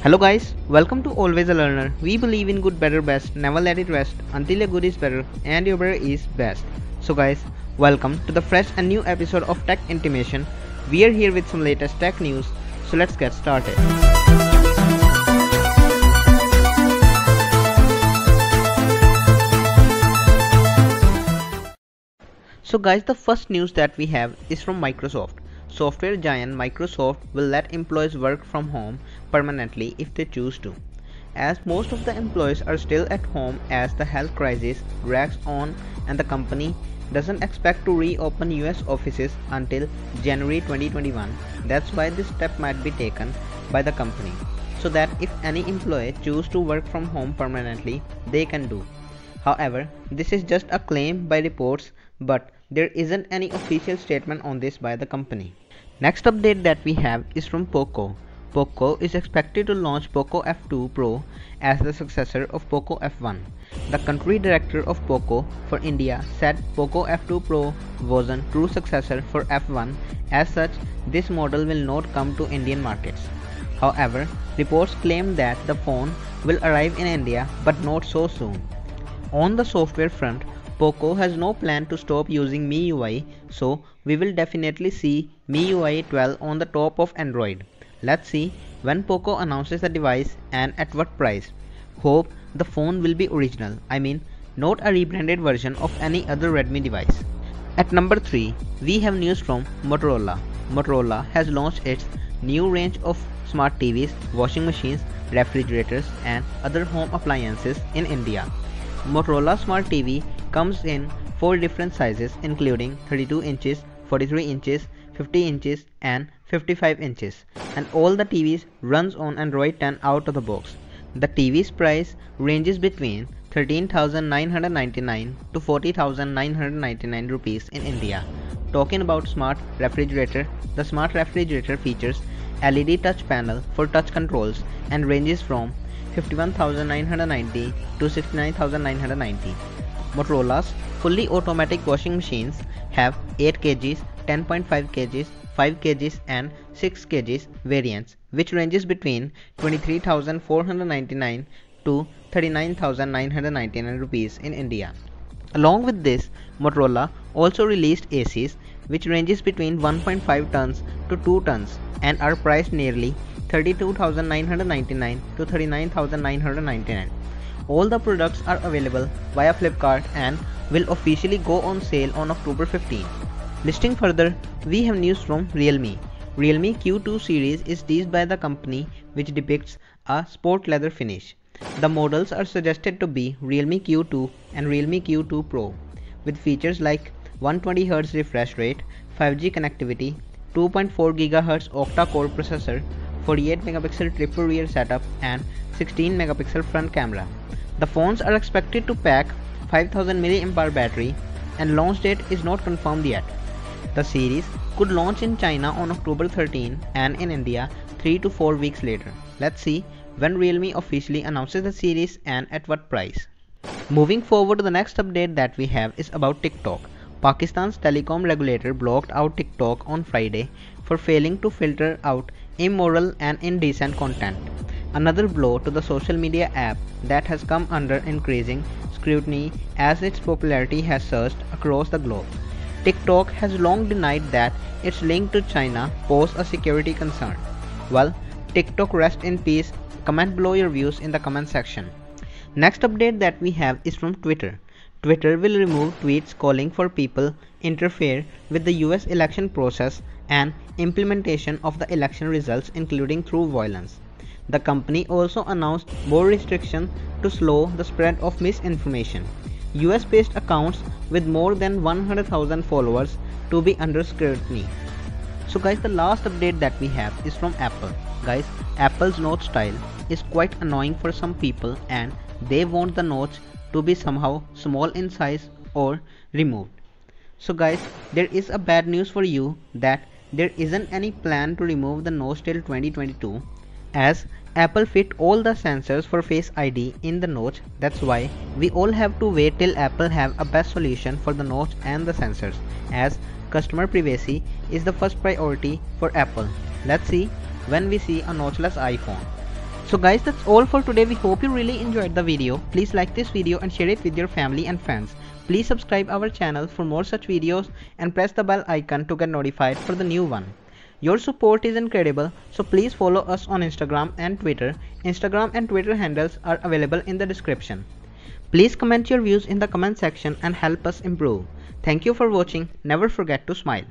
Hello guys, welcome to Always a Learner. We believe in good, better, best, never let it rest until your good is better and your better is best. So guys, welcome to the fresh and new episode of Tech Intimation. We are here with some latest tech news, so let's get started. So guys, the first news that we have is from Microsoft. Software giant Microsoft will let employees work from home permanently if they choose to. As most of the employees are still at home as the health crisis drags on and the company doesn't expect to reopen US offices until January 2021. That's why this step might be taken by the company, so that if any employee choose to work from home permanently, they can do. However, this is just a claim by reports, but there isn't any official statement on this by the company. Next update that we have is from Poco. Poco is expected to launch Poco F2 Pro as the successor of Poco F1. The country director of Poco for India said Poco F2 Pro was a true successor for F1. As such, this model will not come to Indian markets. However, reports claim that the phone will arrive in India but not so soon. On the software front, Poco has no plan to stop using MIUI, so we will definitely see MIUI 12 on the top of Android. Let's see when Poco announces the device and at what price. Hope the phone will be original, not a rebranded version of any other Redmi device. At number 3, we have news from Motorola. Motorola has launched its new range of smart TVs, washing machines, refrigerators and other home appliances in India. Motorola Smart TV comes in 4 different sizes including 32 inches, 43 inches, 50 inches and 55 inches, and all the TVs runs on Android 10 out of the box. The TV's price ranges between 13,999 to 40,999 rupees in India. Talking about smart refrigerator, the smart refrigerator features LED touch panel for touch controls and ranges from 51,990 to 69,990. Motorola's fully automatic washing machines have 8 kgs, 10.5 kgs, 5 kgs and 6 kgs variants, which ranges between 23,499 to 39,999 rupees in India. Along with this, Motorola also released ACs which ranges between 1.5 tons to 2 tons and are priced nearly 32,999 to 39,999. All the products are available via Flipkart and will officially go on sale on October 15. Listing further, we have news from Realme. Realme Q2 series is teased by the company, which depicts a sport leather finish. The models are suggested to be Realme Q2 and Realme Q2 Pro, with features like 120Hz refresh rate, 5G connectivity, 2.4 GHz octa-core processor, 48 megapixel triple rear setup and 16 megapixel front camera. The phones are expected to pack 5000 mAh battery and launch date is not confirmed yet. The series could launch in China on October 13 and in India 3 to 4 weeks later. Let's see when Realme officially announces the series and at what price. Moving forward, the next update that we have is about TikTok. Pakistan's telecom regulator blocked out TikTok on Friday for failing to filter out immoral and indecent content. Another blow to the social media app that has come under increasing scrutiny as its popularity has surged across the globe. TikTok has long denied that its link to China pose a security concern. Well, TikTok rest in peace. Comment below your views in the comment section. Next update that we have is from Twitter. Twitter will remove tweets calling for people interfere with the US election process and implementation of the election results, including through violence. The company also announced more restrictions to slow the spread of misinformation. US-based accounts with more than 100,000 followers to be under scrutiny. So guys, the last update that we have is from Apple. Guys, Apple's notch style is quite annoying for some people and they want the notch to be somehow small in size or removed. So guys, there is a bad news for you that there isn't any plan to remove the notch till 2022, as Apple fit all the sensors for Face ID in the notch. That's why we all have to wait till Apple have a best solution for the notch and the sensors, as customer privacy is the first priority for Apple. Let's see when we see a notchless iPhone. So guys, that's all for today. We hope you really enjoyed the video. Please like this video and share it with your family and friends. Please subscribe our channel for more such videos and press the bell icon to get notified for the new one. Your support is incredible, so please follow us on Instagram and Twitter. Instagram and Twitter handles are available in the description. Please comment your views in the comment section and help us improve. Thank you for watching. Never forget to smile.